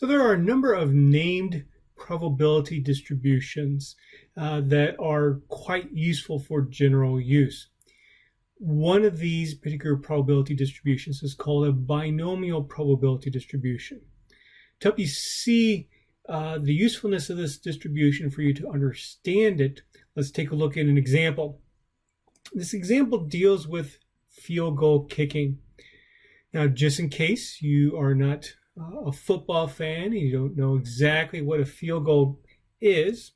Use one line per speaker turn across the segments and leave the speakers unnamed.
So there are a number of named probability distributions that are quite useful for general use. One of these particular probability distributions is called a binomial probability distribution. To help you see the usefulness of this distribution for you to understand it, let's take a look at an example. This example deals with field goal kicking. Now, just in case you are not a football fan and you don't know exactly what a field goal is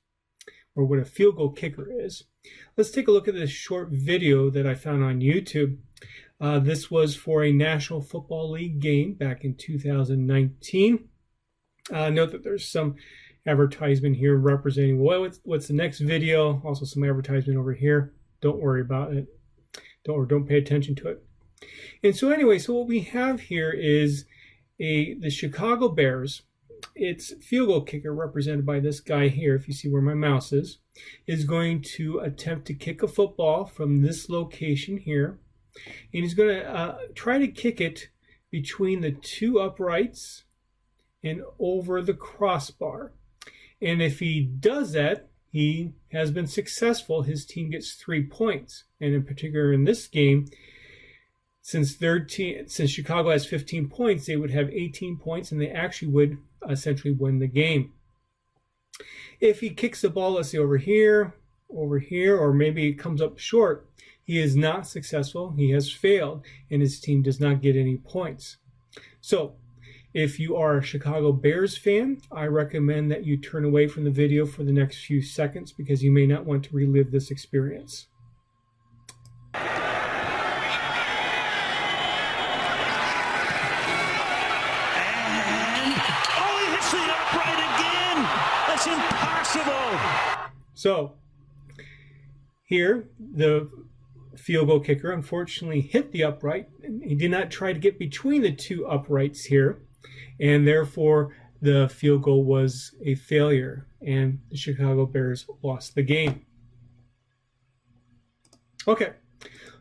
or what a field goal kicker is, let's take a look at this short video that I found on YouTube. This was for a National Football League game back in 2019. Note that there's some advertisement here representing what's the next video. Also some advertisement over here. Don't worry about it. Don't pay attention to it. And so anyway, so what we have here is the Chicago Bears. Its field goal kicker, represented by this guy here, if you see where my mouse is going to attempt to kick a football from this location here. And he's going to try to kick it between the two uprights and over the crossbar. And if he does that, he has been successful. His team gets 3 points. And in particular in this game, since Chicago has 15 points, they would have 18 points, and they actually would essentially win the game. If he kicks the ball, let's say over here, or maybe it comes up short, he is not successful. He has failed, and his team does not get any points. So if you are a Chicago Bears fan, I recommend that you turn away from the video for the next few seconds because you may not want to relive this experience.
That's impossible.
So here, the field goal kicker unfortunately hit the upright. He did not try to get between the two uprights here, and therefore the field goal was a failure, and the Chicago Bears lost the game. Okay,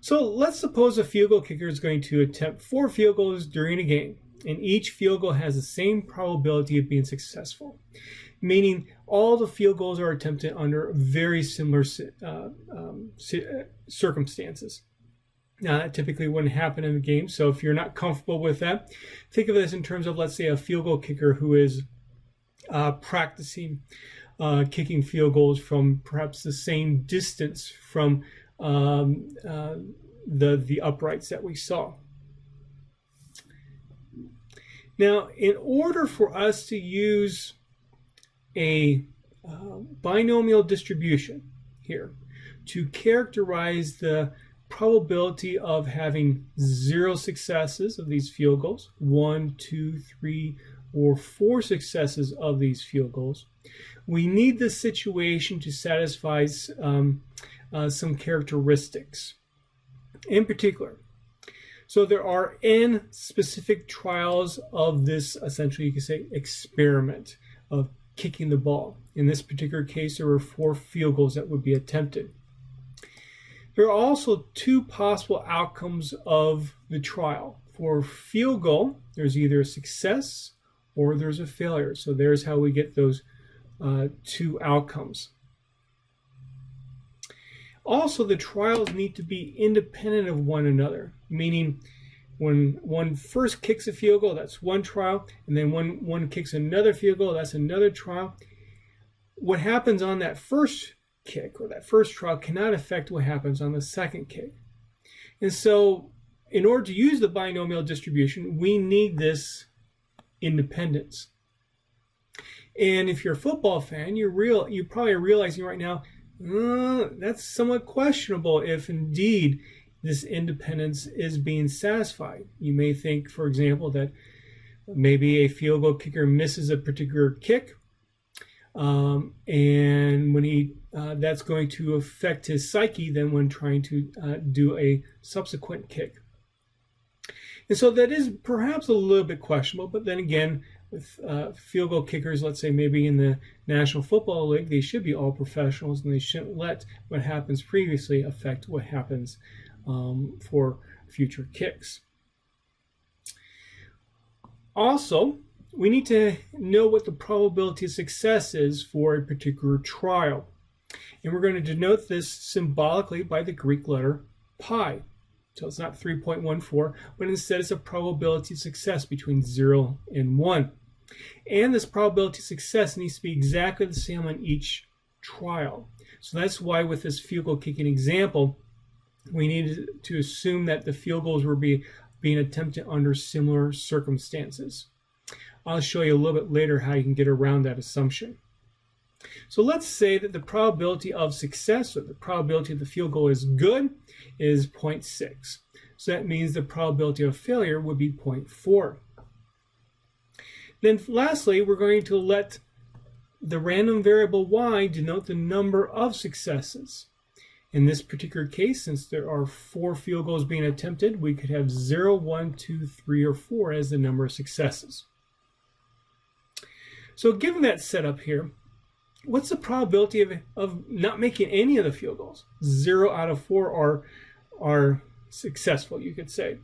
so let's suppose a field goal kicker is going to attempt 4 field goals during a game, and each field goal has the same probability of being successful, meaning all the field goals are attempted under very similar circumstances. Now, that typically wouldn't happen in the game, so if you're not comfortable with that, think of this in terms of, let's say, a field goal kicker who is practicing kicking field goals from perhaps the same distance from the uprights that we saw. Now, in order for us to use a binomial distribution here to characterize the probability of having 0 successes of these field goals, 1, 2, 3, or 4 successes of these field goals, we need this situation to satisfy some characteristics. In particular, so there are n specific trials of this, essentially you could say, experiment of kicking the ball. In this particular case, there were 4 field goals that would be attempted. There are also 2 possible outcomes of the trial. For field goal, there's either a success or there's a failure. So there's how we get those 2 outcomes. Also, the trials need to be independent of one another, meaning when one first kicks a field goal, that's one trial, and then when one kicks another field goal, that's another trial. What happens on that first kick or that first trial cannot affect what happens on the second kick. And so in order to use the binomial distribution, we need this independence. And if you're a football fan, you're probably realizing right now, that's somewhat questionable if indeed this independence is being satisfied. You may think, for example, that maybe a field goal kicker misses a particular kick, and when that's going to affect his psyche then when trying to do a subsequent kick. And so that is perhaps a little bit questionable, but then again, with field goal kickers, let's say maybe in the National Football League, they should be all professionals and they shouldn't let what happens previously affect what happens for future kicks. Also, we need to know what the probability of success is for a particular trial. And we're going to denote this symbolically by the Greek letter pi. So it's not 3.14, but instead it's a probability of success between 0 and 1. And this probability of success needs to be exactly the same on each trial. So that's why with this field goal kicking example, we needed to assume that the field goals were being attempted under similar circumstances. I'll show you a little bit later how you can get around that assumption. So let's say that the probability of success, or the probability of the field goal is good, is 0.6. So that means the probability of failure would be 0.4. Then lastly, we're going to let the random variable y denote the number of successes. In this particular case, since there are 4 field goals being attempted, we could have 0, 1, 2, 3, or 4 as the number of successes. So given that setup here, what's the probability of not making any of the field goals? 0 out of 4 are successful, you could say.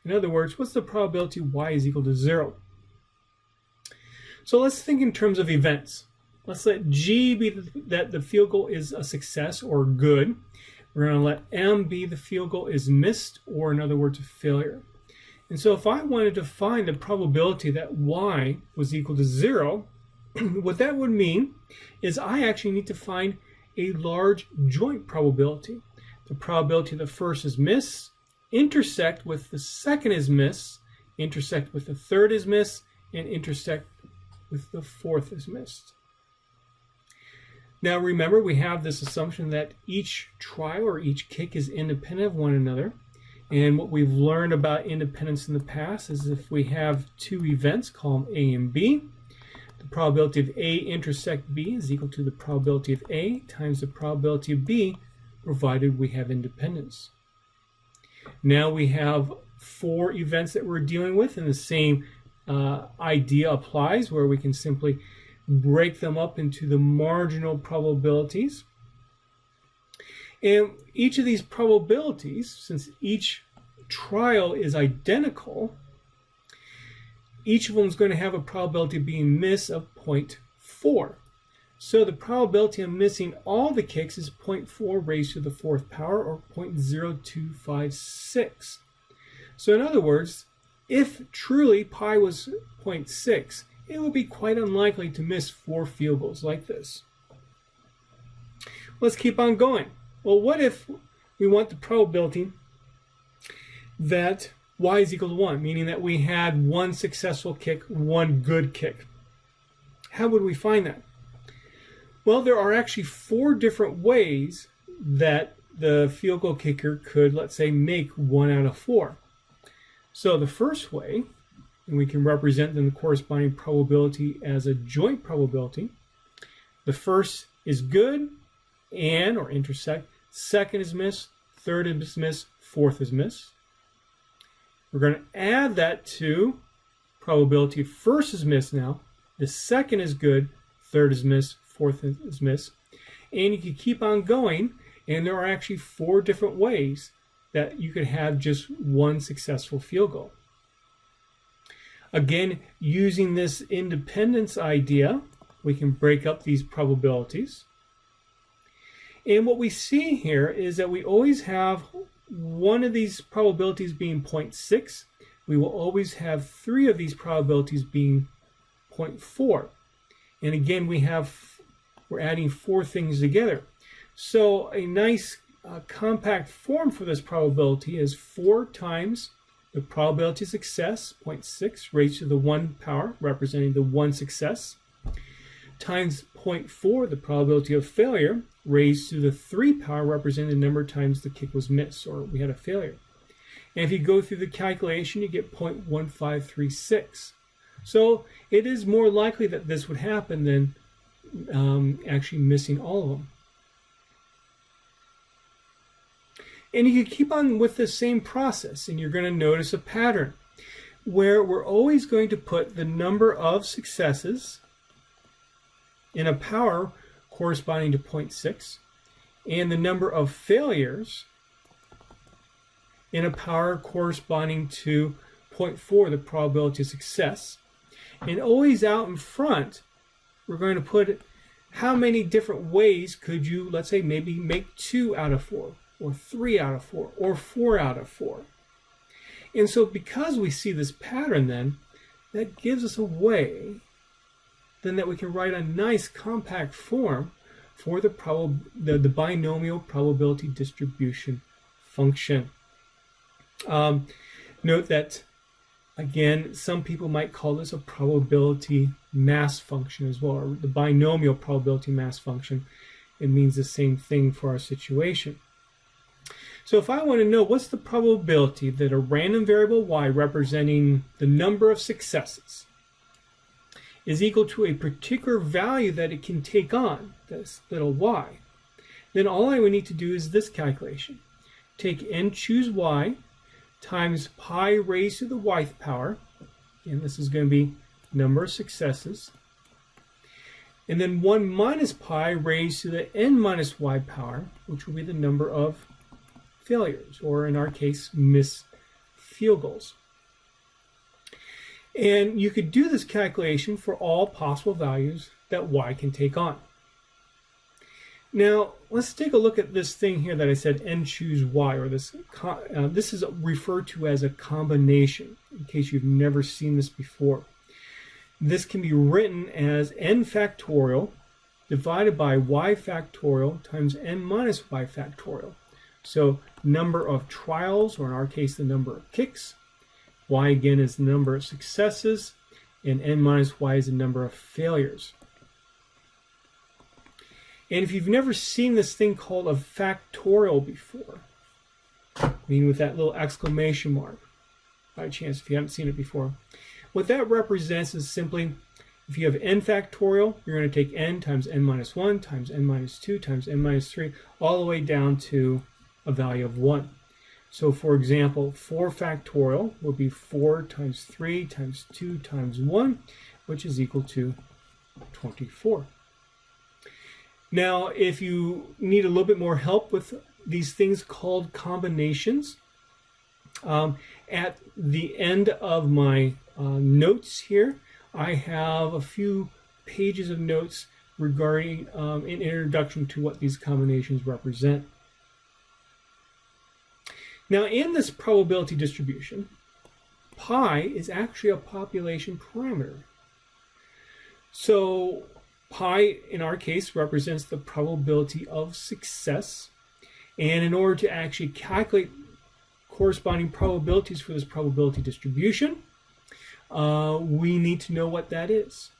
In other words, what's the probability y is equal to 0? So let's think in terms of events. Let's let G be that the field goal is a success or good. We're going to let M be the field goal is missed, or in other words, a failure. And so if I wanted to find the probability that y was equal to 0, what that would mean is I actually need to find a large joint probability. The probability the first is miss, intersect with the second is miss, intersect with the third is miss, and intersect with the fourth is missed. Now remember, we have this assumption that each trial or each kick is independent of one another. And what we've learned about independence in the past is if we have 2 events, call them A and B, the probability of A intersect B is equal to the probability of A times the probability of B, provided we have independence. Now we have 4 events that we're dealing with, and the same idea applies, where we can simply break them up into the marginal probabilities. And each of these probabilities, since each trial is identical, each of them is going to have a probability of being missed of 0.4. So the probability of missing all the kicks is 0.4 raised to the 4th power, or 0.0256. So in other words, if truly pi was 0.6, it would be quite unlikely to miss 4 field goals like this. Let's keep on going. Well, what if we want the probability that y is equal to 1, meaning that we had 1 successful kick, 1 good kick? How would we find that? Well, there are actually 4 different ways that the field goal kicker could, let's say, make 1 out of 4. So the first way, and we can represent then the corresponding probability as a joint probability. The first is good and or intersect. Second is miss. Third is miss. Fourth is miss. We're going to add that to probability first is miss now. The second is good. Third is miss. Fourth is miss. And you can keep on going, and there are actually 4 different ways that you could have just 1 successful field goal. Again, using this independence idea, we can break up these probabilities. And what we see here is that we always have one of these probabilities being 0.6. We will always have 3 of these probabilities being 0.4. And again, we're adding 4 things together. So a nice compact form for this probability is 4 times the probability of success, 0.6, raised to the 1 power, representing the 1 success, times 0.4, the probability of failure, raised to the 3 power, representing the number of times the kick was missed, or we had a failure. And if you go through the calculation, you get 0.1536. So it is more likely that this would happen than actually missing all of them. And you can keep on with the same process, and you're going to notice a pattern where we're always going to put the number of successes in a power corresponding to 0.6 and the number of failures in a power corresponding to 0.4, the probability of success. And always out in front, we're going to put how many different ways could you, let's say, maybe make 2 out of 4, or 3 out of 4, or 4 out of 4. And so because we see this pattern then, that gives us a way then that we can write a nice compact form for the binomial probability distribution function. Note that, again, some people might call this a probability mass function as well, or the binomial probability mass function. It means the same thing for our situation. So if I want to know what's the probability that a random variable y representing the number of successes is equal to a particular value that it can take on, this little y, then all I would need to do is this calculation. Take n choose y times pi raised to the yth power, and this is going to be number of successes, and then 1 minus pi raised to the n minus y power, which will be the number of failures, or in our case, missed field goals. And you could do this calculation for all possible values that y can take on. Now, let's take a look at this thing here that I said n choose y, or this is referred to as a combination, in case you've never seen this before. This can be written as n factorial divided by y factorial times n minus y factorial. So number of trials, or in our case the number of kicks, y again is the number of successes, and n minus y is the number of failures. And if you've never seen this thing called a factorial before, I mean with that little exclamation mark, by chance if you haven't seen it before, what that represents is simply, if you have n factorial, you're going to take n times n minus 1 times n minus 2 times n minus 3, all the way down to a value of 1. So for example, 4 factorial will be 4 times 3 times 2 times 1, which is equal to 24. Now, if you need a little bit more help with these things called combinations, at the end of my notes here, I have a few pages of notes regarding an introduction to what these combinations represent. Now, in this probability distribution, pi is actually a population parameter. So pi, in our case, represents the probability of success. And in order to actually calculate corresponding probabilities for this probability distribution, we need to know what that is.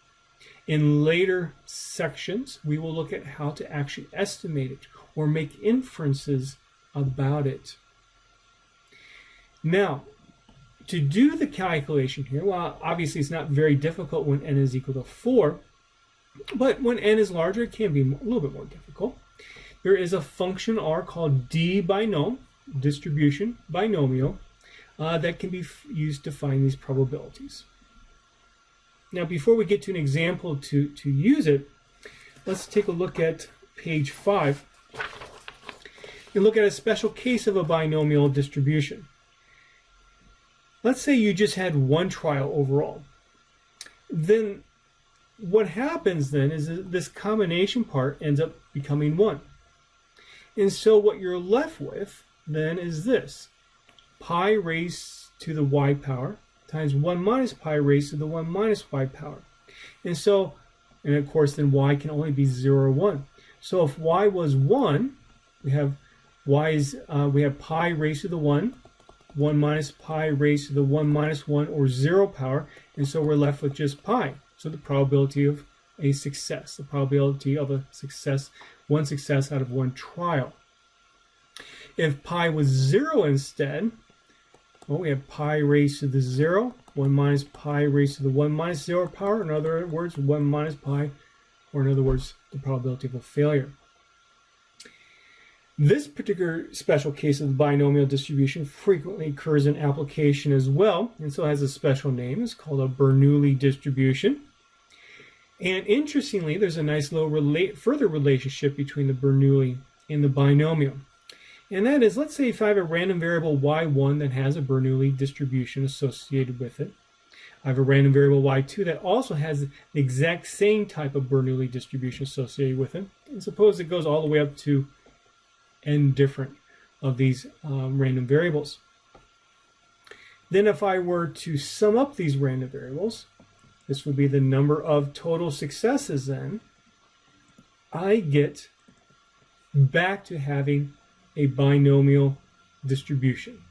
In later sections, we will look at how to actually estimate it or make inferences about it. Now, to do the calculation here, well, obviously it's not very difficult when n is equal to 4, but when n is larger, it can be a little bit more difficult. There is a function r called d-binom, distribution binomial, that can be used to find these probabilities. Now, before we get to an example to use it, let's take a look at page 5 and look at a special case of a binomial distribution. Let's say you just had one trial overall. Then what happens then is that this combination part ends up becoming 1. And so what you're left with then is this: pi raised to the y power times 1 minus pi raised to the 1 minus y power. And so, and of course then y can only be 0 or 1. So if y was 1, we have pi raised to the 1, 1 minus pi raised to the 1 minus 1, or 0 power, and so we're left with just pi. So the probability of a success, the probability of a success, one success out of one trial. If pi was 0 instead, well, we have pi raised to the 0, 1 minus pi raised to the 1 minus 0 power, in other words, 1 minus pi, or in other words, the probability of a failure. This particular special case of the binomial distribution frequently occurs in application as well, and so has a special name. It's called a Bernoulli distribution. And interestingly, there's a nice little further relationship between the Bernoulli and the binomial. And that is, let's say if I have a random variable y1 that has a Bernoulli distribution associated with it, I have a random variable y2 that also has the exact same type of Bernoulli distribution associated with it. And suppose it goes all the way up to n different of these random variables. Then if I were to sum up these random variables, this would be the number of total successes then, I get back to having a binomial distribution,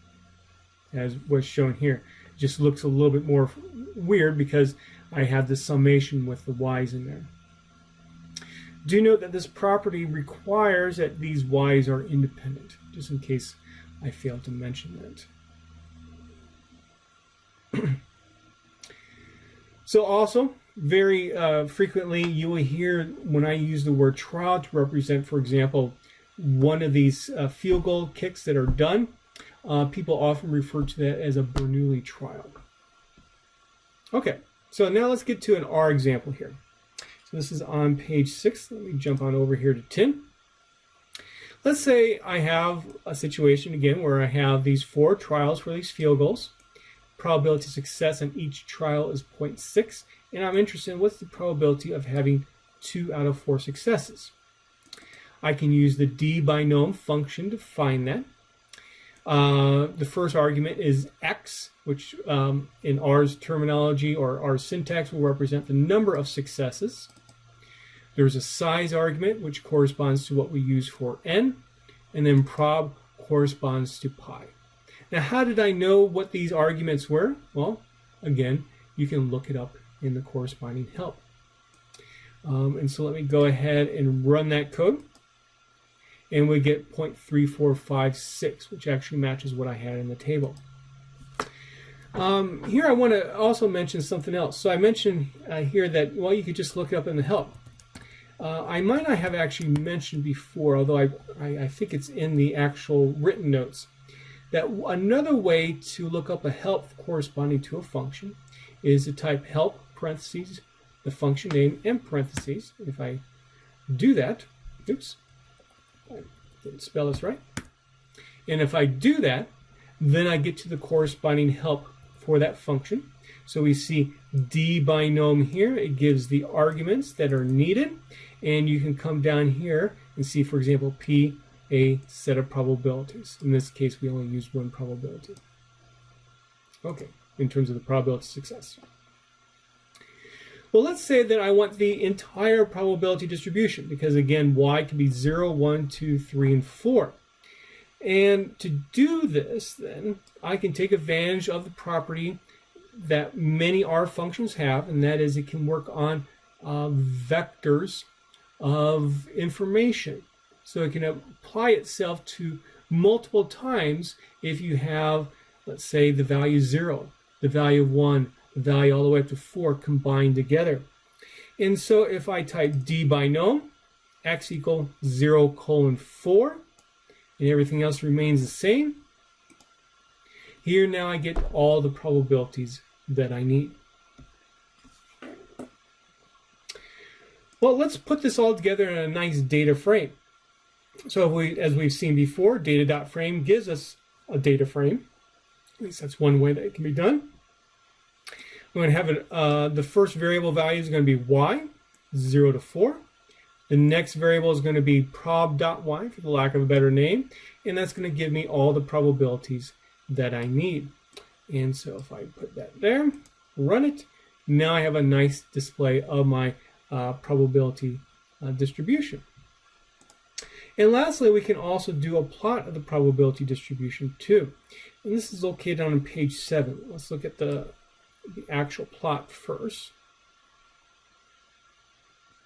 as was shown here. It just looks a little bit more weird because I have the summation with the y's in there. Do note that this property requires that these y's are independent, just in case I failed to mention that. So also, very frequently you will hear when I use the word trial to represent, for example, one of these field goal kicks that are done, people often refer to that as a Bernoulli trial. Okay, so now let's get to an R example here. So this is on page 6. Let me jump on over here to 10. Let's say I have a situation again where I have these 4 trials for these field goals. Probability of success on each trial is 0.6, and I'm interested in what's the probability of having 2 out of 4 successes. I can use the d binomial function to find that. The first argument is x, which in R's terminology or our syntax will represent the number of successes. There's a size argument, which corresponds to what we use for n, and then prob corresponds to pi. Now, how did I know what these arguments were? Well, again, you can look it up in the corresponding help. And so let me go ahead and run that code. And we get 0.3456, which actually matches what I had in the table. Here I want to also mention something else. So I mentioned here that, well, you could just look it up in the help. I might not have actually mentioned before, although I think it's in the actual written notes, that another way to look up a help corresponding to a function is to type help, parentheses, the function name, and parentheses. If I do that, oops, I didn't spell this right. And if I do that, then I get to the corresponding help for that function. So we see d binomial here. It gives the arguments that are needed. And you can come down here and see, for example, p, a set of probabilities. In this case, we only use one probability. Okay, in terms of the probability of success. Well, let's say that I want the entire probability distribution, because again, y can be 0, 1, 2, 3, and 4. And to do this, then, I can take advantage of the property that many R functions have, and that is it can work on vectors of information. So it can apply itself to multiple times if you have, let's say, the value 0, the value of 1, the value all the way up to 4 combined together. And so if I type d binomial, x equal 0 colon 4, and everything else remains the same, here now I get all the probabilities that I need. Well, let's put this all together in a nice data frame. So as we've seen before, data.frame gives us a data frame. At least that's one way that it can be done. We're going to have the first variable value is going to be y, 0 to 4. The next variable is going to be prob.y, for the lack of a better name, and that's going to give me all the probabilities that I need. And so if I put that there, run it, now I have a nice display of my probability distribution. And lastly, we can also do a plot of the probability distribution too. And this is located on page 7. Let's look at the actual plot first.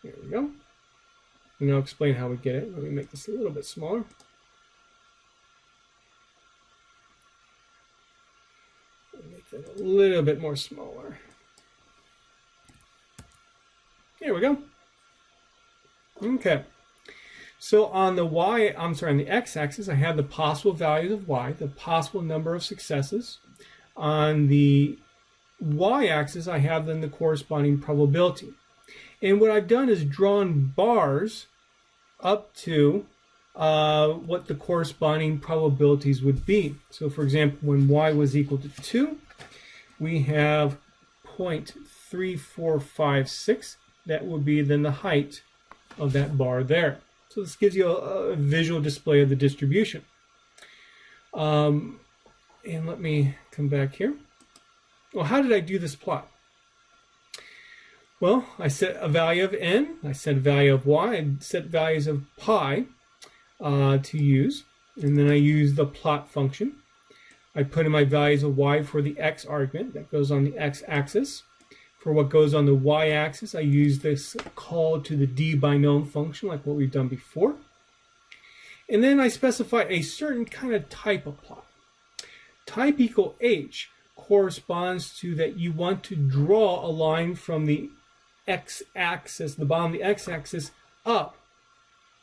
There we go. And I'll explain how we get it. Let me make this a little bit smaller. Make that a little bit more smaller. There we go. Okay. So on the on the x-axis, I have the possible values of y, the possible number of successes. On the y-axis, I have then the corresponding probability. And what I've done is drawn bars up to what the corresponding probabilities would be. So for example, when y was equal to 2, we have 0.3456. That would be then the height of that bar there. So this gives you a visual display of the distribution. And let me come back here. Well, how did I do this plot? Well, I set a value of n, I set a value of y, I set values of pi to use, and then I use the plot function. I put in my values of y for the x argument that goes on the x-axis. For what goes on the y-axis, I use this call to the d binomial function like what we've done before. And then I specify a certain kind of type of plot. Type equal h corresponds to that you want to draw a line from the x-axis, the bottom of the x-axis, up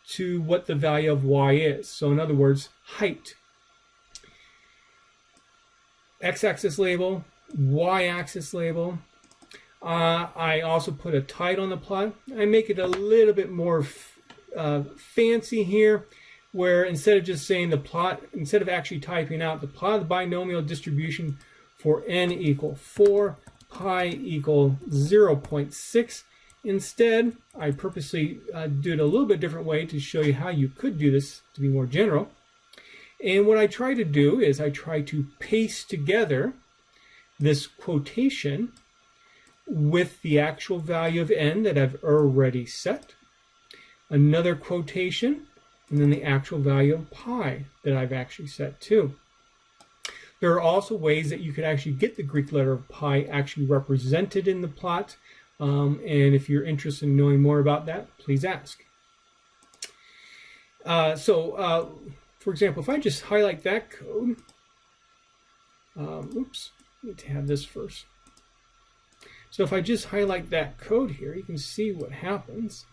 to what the value of y is. So in other words, height. X-axis label, y-axis label. I also put a title on the plot. I make it a little bit more fancy here, where instead of just saying the plot, instead of actually typing out the plot of the binomial distribution for n equal 4, pi equal 0.6. Instead, I purposely do it a little bit different way to show you how you could do this to be more general. And what I try to do is I try to paste together this quotation with the actual value of n that I've already set, another quotation, and then the actual value of pi that I've actually set too. There are also ways that you could actually get the Greek letter of pi actually represented in the plot. And if you're interested in knowing more about that, please ask. For example, if I just highlight that code, oops, I need to have this first. So if I just highlight that code here, you can see what happens,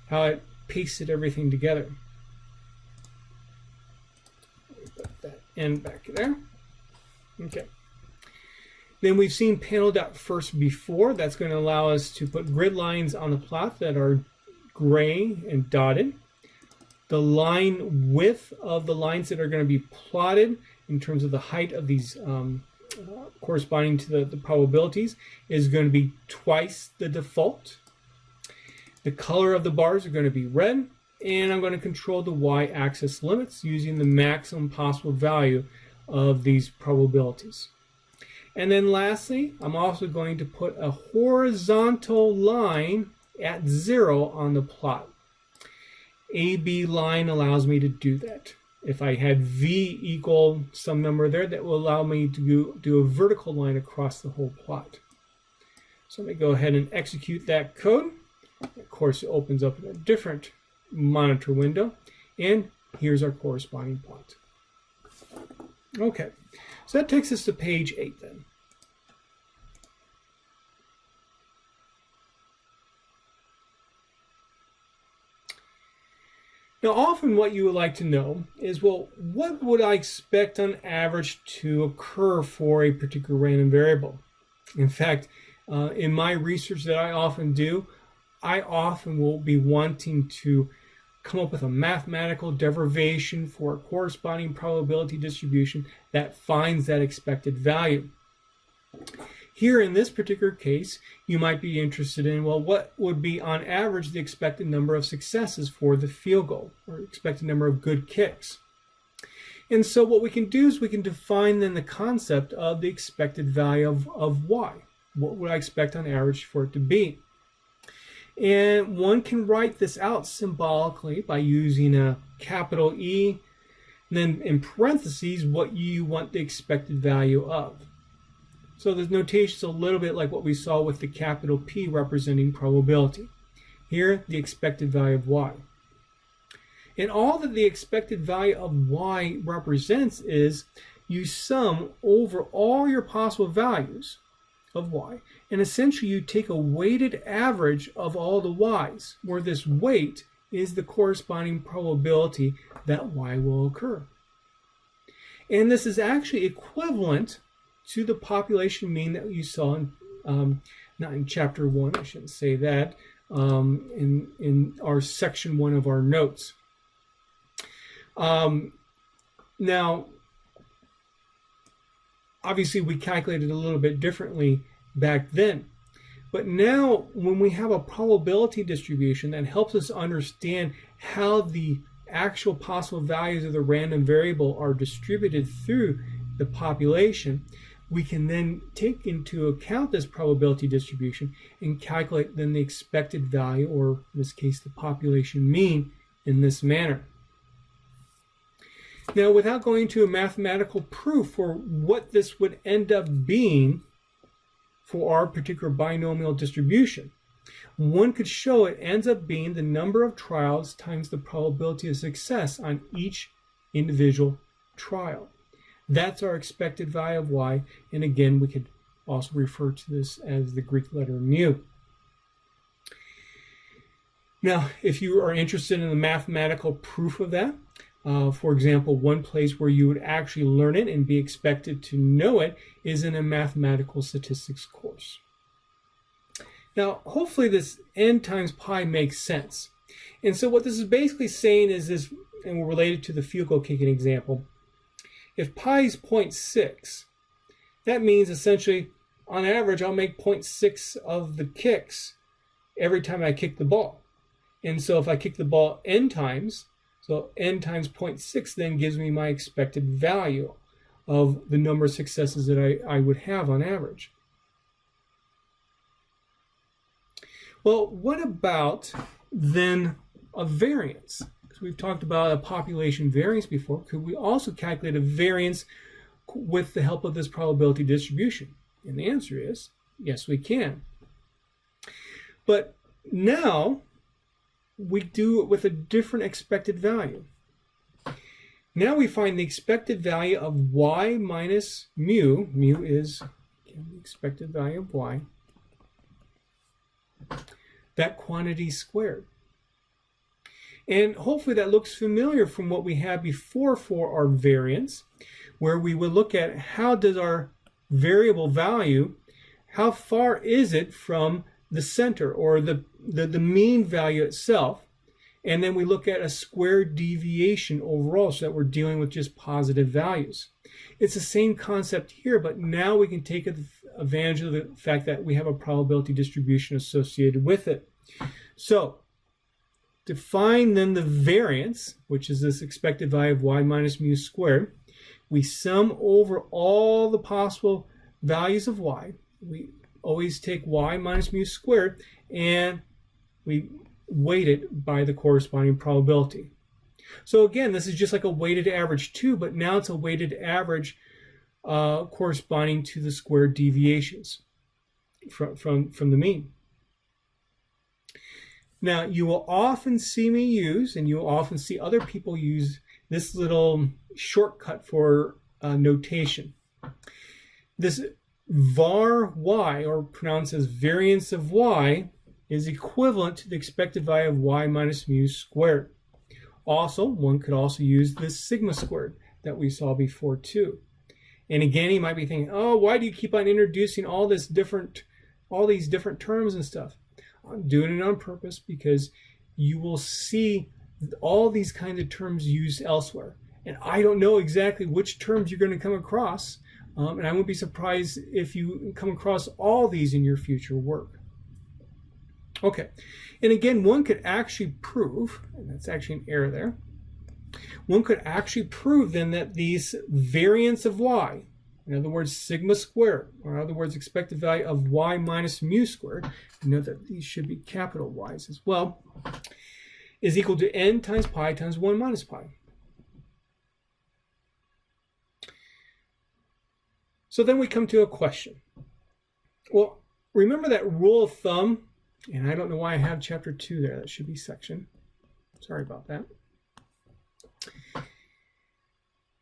how it pasted everything together. Put that n back there. Okay. Then we've seen panel dot first before. That's going to allow us to put grid lines on the plot that are gray and dotted. The line width of the lines that are going to be plotted in terms of the height of these corresponding to the probabilities is going to be twice the default. The color of the bars are going to be red, and I'm going to control the y-axis limits using the maximum possible value of these probabilities. And then lastly, I'm also going to put a horizontal line at 0 on the plot. AB line allows me to do that. If I had V equal some number there, that will allow me to do a vertical line across the whole plot. So let me go ahead and execute that code. Of course, it opens up in a different monitor window, and here's our corresponding plot. Okay, so that takes us to page 8 then. Now, often what you would like to know is, well, what would I expect on average to occur for a particular random variable? In fact, in my research that I often do, I often will be wanting to come up with a mathematical derivation for a corresponding probability distribution that finds that expected value. Here in this particular case, you might be interested in, well, what would be on average the expected number of successes for the field goal, or expected number of good kicks? And so what we can do is we can define then the concept of the expected value of y. What would I expect on average for it to be? And one can write this out symbolically by using a capital E, and then in parentheses what you want the expected value of. So the notation is a little bit like what we saw with the capital P representing probability. Here, the expected value of y. And all that the expected value of y represents is you sum over all your possible values of y, and essentially you take a weighted average of all the y's, where this weight is the corresponding probability that y will occur. And this is actually equivalent to the population mean that you saw in, not in chapter 1, I shouldn't say that, in our section 1 of our notes. Now, obviously we calculated a little bit differently back then. But now when we have a probability distribution that helps us understand how the actual possible values of the random variable are distributed through the population, we can then take into account this probability distribution and calculate then the expected value, or in this case the population mean, in this manner. Now, without going to a mathematical proof for what this would end up being for our particular binomial distribution, one could show it ends up being the number of trials times the probability of success on each individual trial. That's our expected value of y, and again, we could also refer to this as the Greek letter mu. Now, if you are interested in the mathematical proof of that, for example, one place where you would actually learn it and be expected to know it is in a mathematical statistics course. Now, hopefully this n times pi makes sense. And so what this is basically saying is this, and we're related to the field goal kicking example, if pi is 0.6, that means essentially, on average, I'll make 0.6 of the kicks every time I kick the ball. And so if I kick the ball n times, so n times 0.6 then gives me my expected value of the number of successes that I would have on average. Well, what about then a variance? Because we've talked about a population variance before. Could we also calculate a variance with the help of this probability distribution? And the answer is yes, we can. But now we do it with a different expected value. Now we find the expected value of y minus mu. Mu is the expected value of y. That quantity squared. And hopefully that looks familiar from what we had before for our variance, where we would look at how does our variable value, how far is it from the center or the mean value itself, and then we look at a squared deviation overall so that we're dealing with just positive values. It's the same concept here, but now we can take advantage of the fact that we have a probability distribution associated with it. So to find then the variance, which is this expected value of y minus mu squared, we sum over all the possible values of y. We always take y minus mu squared and we weight it by the corresponding probability. So again, this is just like a weighted average too, but now it's a weighted average corresponding to the squared deviations from the mean. Now, you will often see me use, and you will often see other people use, this little shortcut for notation. This var y, or pronounced as variance of y, is equivalent to the expected value of y minus mu squared. Also, one could also use this sigma squared that we saw before too. And again, you might be thinking, oh, why do you keep on introducing all these different terms and stuff? I'm doing it on purpose because you will see all these kinds of terms used elsewhere. And I don't know exactly which terms you're going to come across. And I won't be surprised if you come across all these in your future work. Okay, and again, one could actually prove, and that's actually an error there, one could actually prove then that these variance of y, in other words, sigma squared, or in other words, expected value of y minus mu squared, note that these should be capital Y's as well, is equal to n times pi times 1 minus pi. So then we come to a question. Well, remember that rule of thumb, and I don't know why I have chapter 2 there. That should be section. Sorry about that.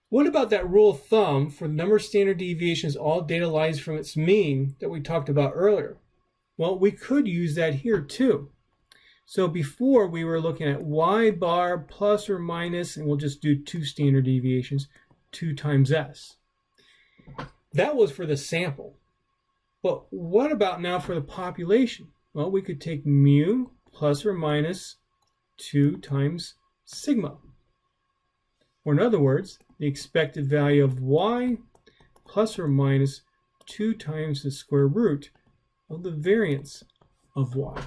What about that rule of thumb for the number of standard deviations all data lies from its mean that we talked about earlier? Well, we could use that here too. So before we were looking at y bar plus or minus, and we'll just do 2 standard deviations, 2 times s. That was for the sample. But what about now for the population? Well, we could take mu plus or minus 2 times sigma. Or in other words, the expected value of y plus or minus 2 times the square root of the variance of y.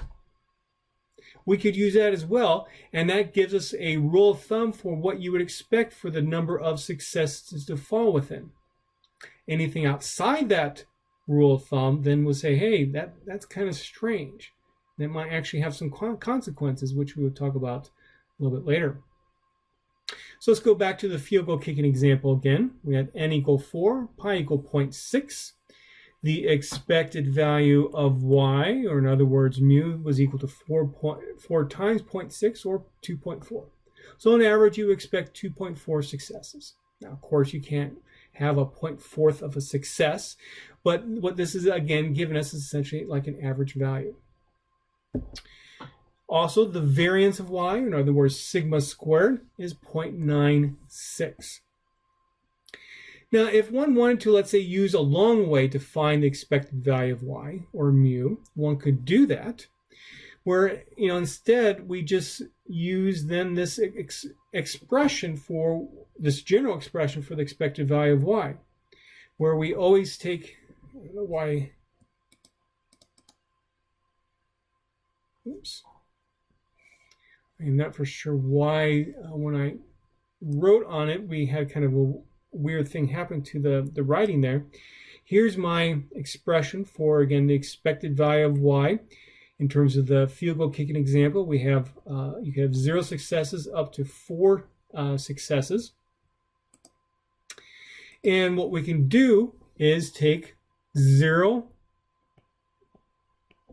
We could use that as well, and that gives us a rule of thumb for what you would expect for the number of successes to fall within. Anything outside that rule of thumb then would say, hey, that's kind of strange. That might actually have some consequences, which we will talk about a little bit later. So let's go back to the field goal kicking example again. We had n equal 4, pi equal 0.6. The expected value of y, or in other words, mu, was equal to 4 times 0.6, or 2.4. So on average, you expect 2.4 successes. Now, of course, you can't have a 0.4 of a success, but what this is, again, giving us is essentially like an average value. Also, the variance of y, in other words, sigma squared, is 0.96. Now, if one wanted to, let's say, use a long way to find the expected value of y, or mu, one could do that, where, instead we just use then this expression for, this general expression for the expected value of y, where we always take, I don't know why, oops, I'm not for sure why when I wrote on it, we had kind of a weird thing happen to the writing there. Here's my expression for, again, the expected value of y. In terms of the field goal kicking example, we have you can have 0 successes up to 4 successes. And what we can do is take 0.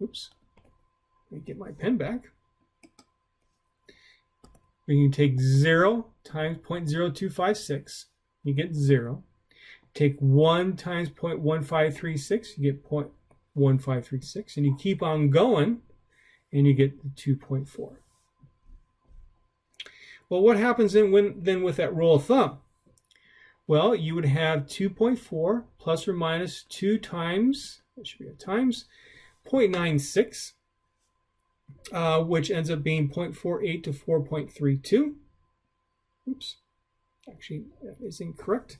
Oops. Let me get my pen back. We can take 0 times 0.0256. You get 0. Take 1 times 0.1536, you get 0.1536, and you keep on going, and you get the 2.4. Well, what happens then with that rule of thumb? Well, you would have 2.4 plus or minus 2 times, that should be a times, 0.96, which ends up being 0.48 to 4.32. Oops. Actually, that is incorrect.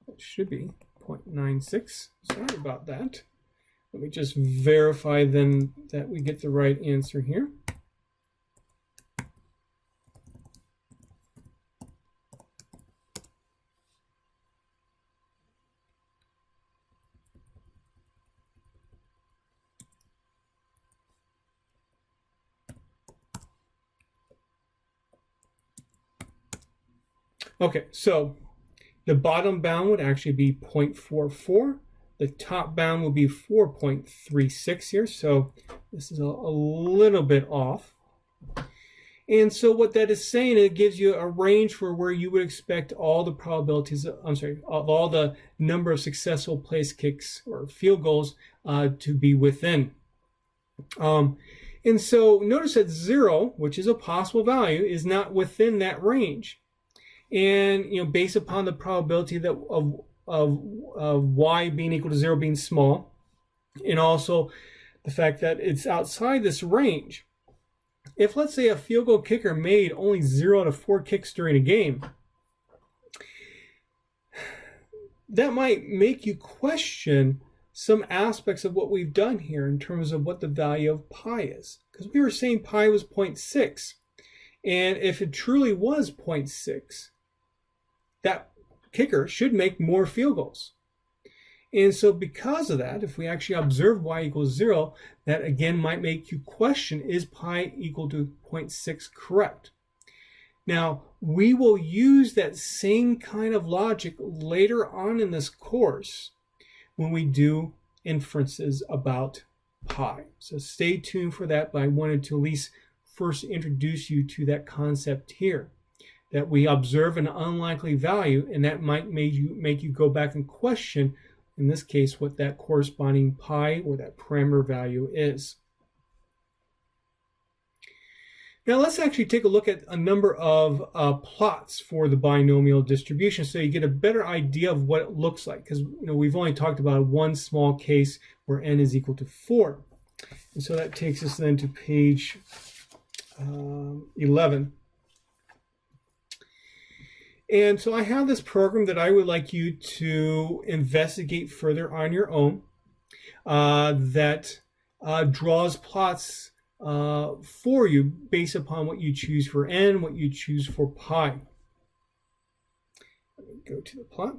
It should be 0.96. Sorry about that. Let me just verify then that we get the right answer here. Okay, so the bottom bound would actually be 0.44. The top bound will be 4.36 here, so this is a little bit off. And so what that is saying, it gives you a range for where you would expect all the probabilities, of all the number of successful place kicks or field goals to be within. And so notice that 0, which is a possible value, is not within that range. And based upon the probability that of y being equal to 0 being small, and also the fact that it's outside this range, if let's say a field goal kicker made only 0 out of 4 kicks during a game, that might make you question some aspects of what we've done here in terms of what the value of pi is. Because we were saying pi was 0.6, and if it truly was 0.6, that kicker should make more field goals. And so because of that, if we actually observe y equals 0, that again might make you question, is pi equal to 0.6 correct? Now, we will use that same kind of logic later on in this course when we do inferences about pi. So stay tuned for that, but I wanted to at least first introduce you to that concept here, that we observe an unlikely value, and that might make you go back and question, in this case, what that corresponding pi or that parameter value is. Now let's actually take a look at a number of plots for the binomial distribution so you get a better idea of what it looks like, because we've only talked about one small case where n is equal to 4. And so that takes us then to page 11. And so I have this program that I would like you to investigate further on your own. that draws plots for you based upon what you choose for n, what you choose for pi. Let me go to the plot.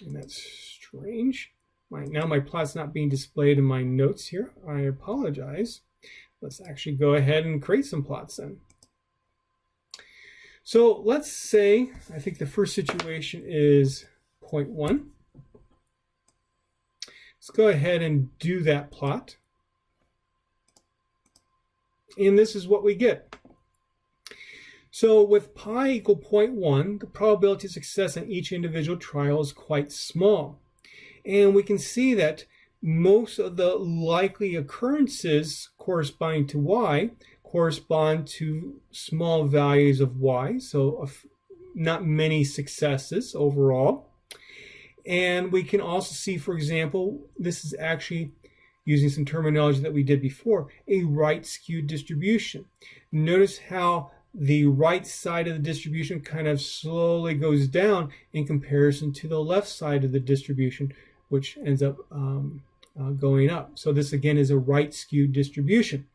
And that's strange. Now my plot's not being displayed in my notes here. I apologize. Let's actually go ahead and create some plots then. So let's say, I think the first situation is 0.1. Let's go ahead and do that plot. And this is what we get. So with pi equal 0.1, the probability of success in each individual trial is quite small. And we can see that most of the likely occurrences corresponding to y correspond to small values of y, so not many successes overall. And we can also see, for example, this is actually, using some terminology that we did before, a right skewed distribution. Notice how the right side of the distribution kind of slowly goes down in comparison to the left side of the distribution, which ends up going up. So this again is a right skewed distribution.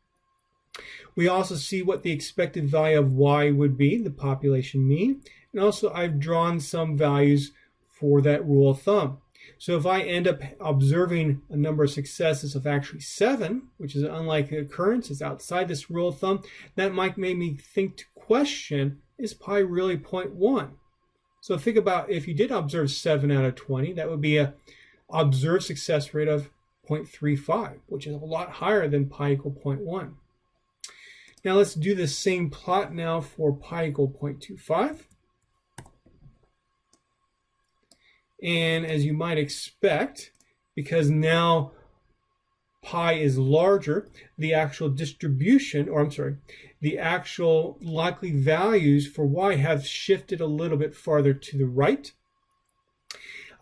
We also see what the expected value of y would be, the population mean, and also I've drawn some values for that rule of thumb. So if I end up observing a number of successes of actually 7, which is an unlikely occurrence, it's outside this rule of thumb, that might make me think to question, is pi really 0.1? So think about if you did observe 7 out of 20, that would be a observed success rate of 0.35, which is a lot higher than pi equal 0.1. Now let's do the same plot now for pi equal 0.25. And as you might expect, because now pi is larger, the actual distribution, or I'm sorry, the actual likely values for y have shifted a little bit farther to the right.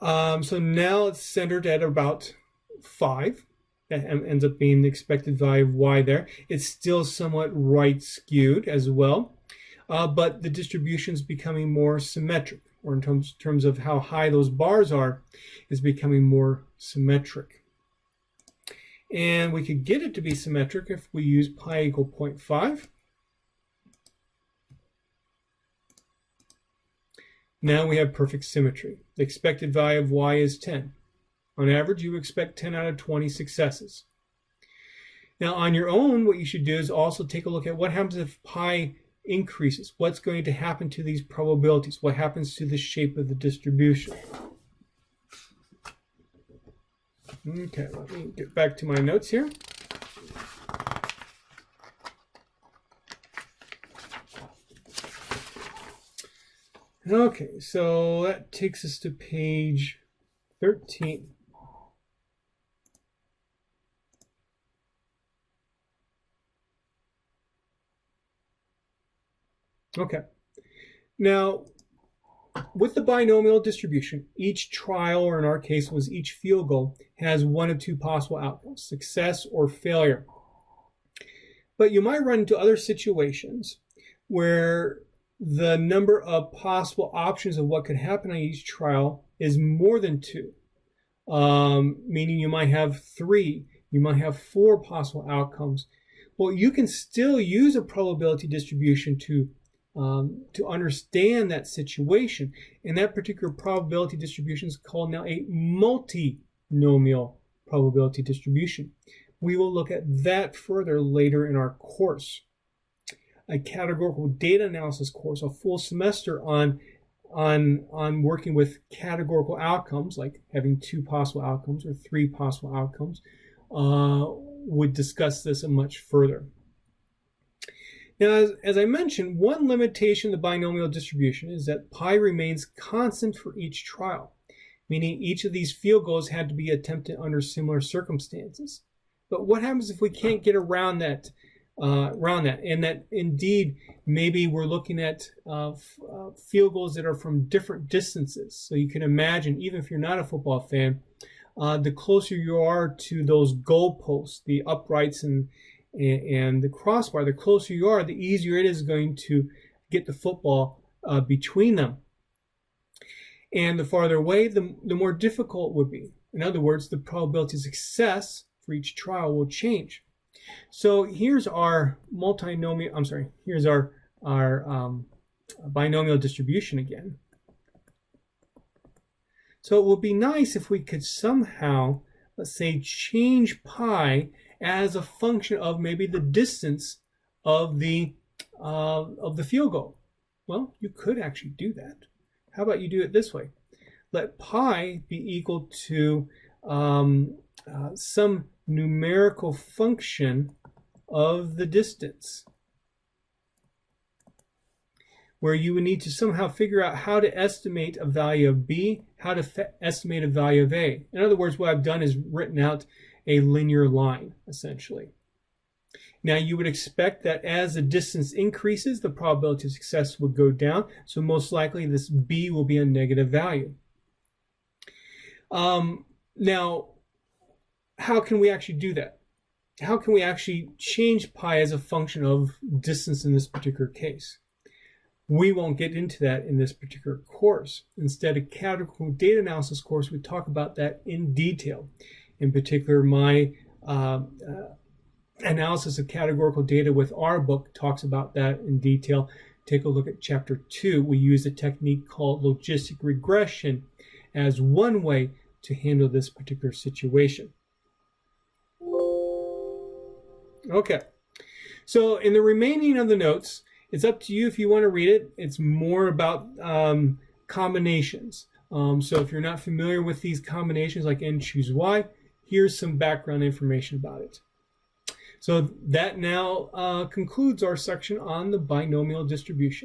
So now it's centered at about 5. That ends up being the expected value of y there. It's still somewhat right skewed as well, but the distribution is becoming more symmetric, or in terms of how high those bars are, is becoming more symmetric. And we could get it to be symmetric if we use pi equal 0.5. Now we have perfect symmetry. The expected value of y is 10. On average, you expect 10 out of 20 successes. Now, on your own, what you should do is also take a look at what happens if pi increases. What's going to happen to these probabilities? What happens to the shape of the distribution? Okay, let me get back to my notes here. Okay, so that takes us to page 13. Okay, now with the binomial distribution, each trial, or in our case was each field goal, has one of two possible outcomes, success or failure. But you might run into other situations where the number of possible options of what could happen on each trial is more than 2, meaning you might have 3, you might have 4 possible outcomes. Well, you can still use a probability distribution to understand that situation. And that particular probability distribution is called now a multinomial probability distribution. We will look at that further later in our course. A categorical data analysis course, a full semester on working with categorical outcomes, like having 2 possible outcomes or 3 possible outcomes, would discuss this much further. Now, as I mentioned, one limitation of the binomial distribution is that pi remains constant for each trial, meaning each of these field goals had to be attempted under similar circumstances. But what happens if we can't get around that? And that indeed maybe we're looking at field goals that are from different distances. So you can imagine, even if you're not a football fan, the closer you are to those goalposts, the uprights and the crossbar, the closer you are, the easier it is going to get the football between them. And the farther away, the more difficult it would be. In other words, the probability of success for each trial will change. So here's our here's our binomial distribution again. So it would be nice if we could somehow, let's say, change pi as a function of maybe the distance of the field goal. Well, you could actually do that. How about you do it this way? Let pi be equal to some numerical function of the distance, where you would need to somehow figure out how to estimate a value of b, how to estimate a value of a. In other words, what I've done is written out a linear line, essentially. Now, you would expect that as the distance increases, the probability of success would go down, so most likely this b will be a negative value. Now, how can we actually do that? How can we actually change pi as a function of distance in this particular case? We won't get into that in this particular course. Instead, a categorical data analysis course, we talk about that in detail. In particular, my analysis of categorical data with our book talks about that in detail. Take a look at chapter 2. We use a technique called logistic regression as one way to handle this particular situation. Okay, so in the remaining of the notes, it's up to you if you want to read it. It's more about combinations. So if you're not familiar with these combinations like n choose y, here's some background information about it. So that now concludes our section on the binomial distribution.